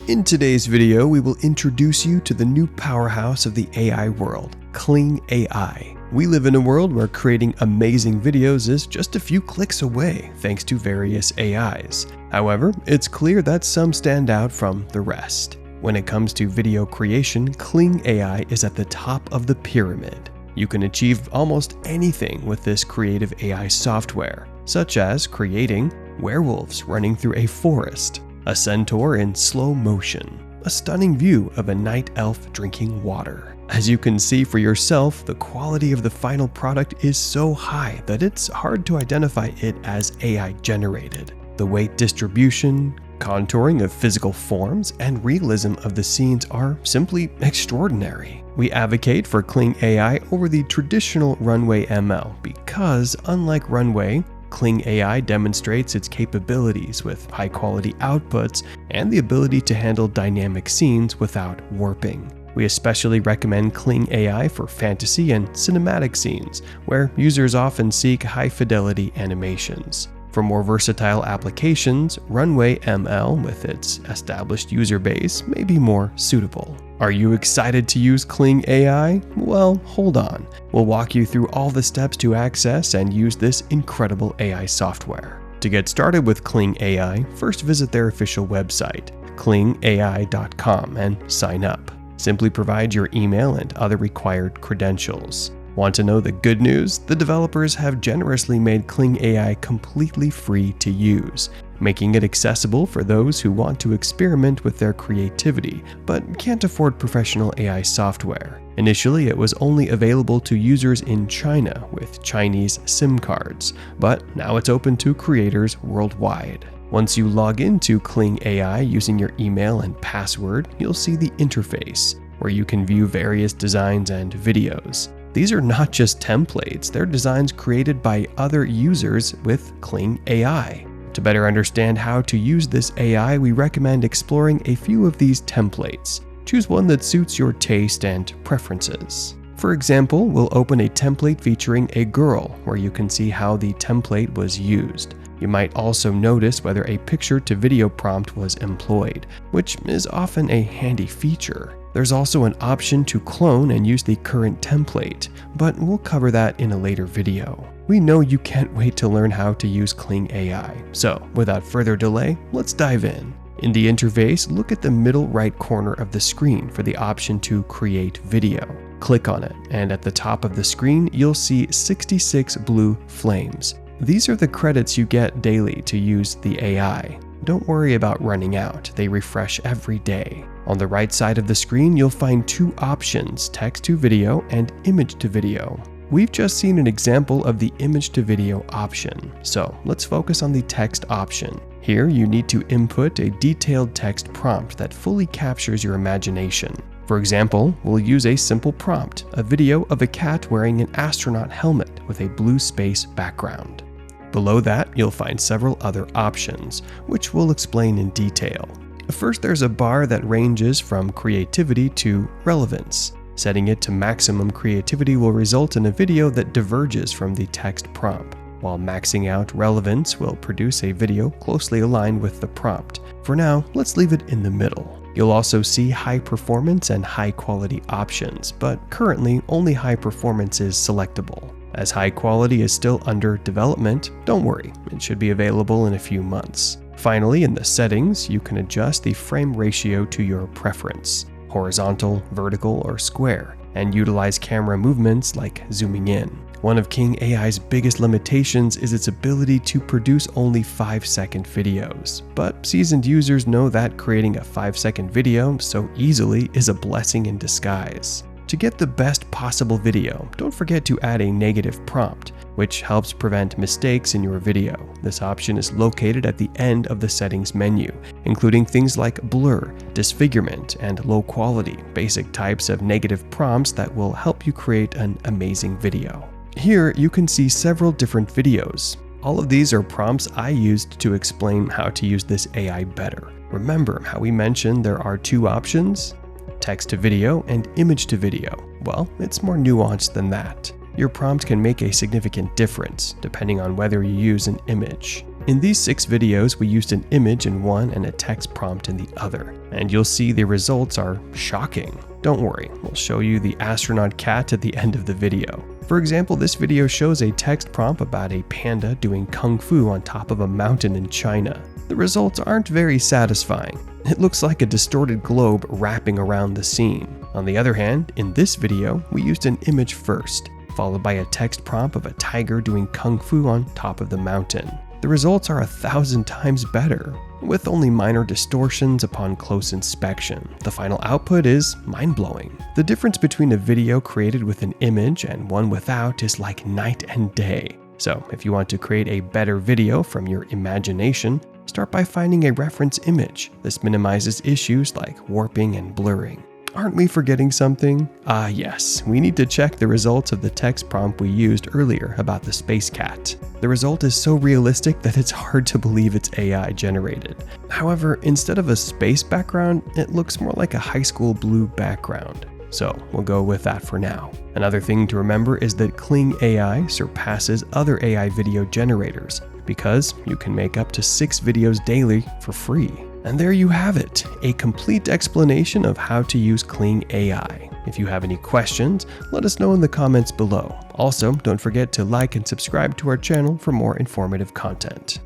In today's video, we will introduce you to the new powerhouse of the AI world, Kling AI. We live in a world where creating amazing videos is just a few clicks away thanks to various AIs. However, it's clear that some stand out from the rest. When it comes to video creation, Kling AI is at the top of the pyramid. You can achieve almost anything with this creative AI software, such as creating werewolves running through a forest, a centaur in slow motion, a stunning view of a night elf drinking water. As you can see for yourself, the quality of the final product is so high that it's hard to identify it as AI generated. The weight distribution, contouring of physical forms, and realism of the scenes are simply extraordinary. We advocate for Kling AI over the traditional Runway ML because, unlike Runway, Kling AI demonstrates its capabilities with high-quality outputs and the ability to handle dynamic scenes without warping. We especially recommend Kling AI for fantasy and cinematic scenes, where users often seek high-fidelity animations. For more versatile applications, Runway ML, with its established user base, may be more suitable. Are you excited to use Kling AI? Well, hold on. We'll walk you through all the steps to access and use this incredible AI software. To get started with Kling AI, first visit their official website, klingai.com, and sign up. Simply provide your email and other required credentials. Want to know the good news? The developers have generously made Kling AI completely free to use, making it accessible for those who want to experiment with their creativity but can't afford professional AI software. Initially, it was only available to users in China with Chinese SIM cards, but now it's open to creators worldwide. Once you log into Kling AI using your email and password, you'll see the interface, where you can view various designs and videos. These are not just templates, they're designs created by other users with Kling AI. To better understand how to use this AI, we recommend exploring a few of these templates. Choose one that suits your taste and preferences. For example, we'll open a template featuring a girl, where you can see how the template was used. You might also notice whether a picture-to-video prompt was employed, which is often a handy feature. There's also an option to clone and use the current template, but we'll cover that in a later video. We know you can't wait to learn how to use Kling AI, so without further delay, let's dive in. In the interface, look at the middle right corner of the screen for the option to create video. Click on it, and at the top of the screen, you'll see 66 blue flames. These are the credits you get daily to use the AI. Don't worry about running out, they refresh every day. On the right side of the screen, you'll find two options, text to video and image to video. We've just seen an example of the image to video option, so let's focus on the text option. Here, you need to input a detailed text prompt that fully captures your imagination. For example, we'll use a simple prompt, a video of a cat wearing an astronaut helmet with a blue space background. Below that, you'll find several other options, which we'll explain in detail. First, there's a bar that ranges from creativity to relevance. Setting it to maximum creativity will result in a video that diverges from the text prompt, while maxing out relevance will produce a video closely aligned with the prompt. For now, let's leave it in the middle. You'll also see high performance and high quality options, but currently only high performance is selectable. As high quality is still under development, don't worry, it should be available in a few months. Finally, in the settings, you can adjust the frame ratio to your preference, horizontal, vertical, or square, and utilize camera movements like zooming in. One of Kling AI's biggest limitations is its ability to produce only 5-second videos, but seasoned users know that creating a 5-second video so easily is a blessing in disguise. To get the best possible video, don't forget to add a negative prompt, which helps prevent mistakes in your video. This option is located at the end of the settings menu, including things like blur, disfigurement, and low quality, basic types of negative prompts that will help you create an amazing video. Here, you can see several different videos. All of these are prompts I used to explain how to use this AI better. Remember how we mentioned there are two options? Text to video and image to video. Well, it's more nuanced than that. Your prompt can make a significant difference, depending on whether you use an image. In these 6 videos, we used an image in one and a text prompt in the other, and you'll see the results are shocking. Don't worry, we'll show you the astronaut cat at the end of the video. For example, this video shows a text prompt about a panda doing kung fu on top of a mountain in China. The results aren't very satisfying. It looks like a distorted globe wrapping around the scene. On the other hand, in this video, we used an image first, followed by a text prompt of a tiger doing kung fu on top of the mountain. The results are 1,000 times better, with only minor distortions upon close inspection. The final output is mind-blowing. The difference between a video created with an image and one without is like night and day. So if you want to create a better video from your imagination, start by finding a reference image. This minimizes issues like warping and blurring. Aren't we forgetting something? Yes, we need to check the results of the text prompt we used earlier about the space cat. The result is so realistic that it's hard to believe it's AI generated. However, instead of a space background, it looks more like a high school blue background. So we'll go with that for now. Another thing to remember is that Kling AI surpasses other AI video generators because you can make up to 6 videos daily for free. And there you have it, a complete explanation of how to use Kling AI. If you have any questions, let us know in the comments below. Also, don't forget to like and subscribe to our channel for more informative content.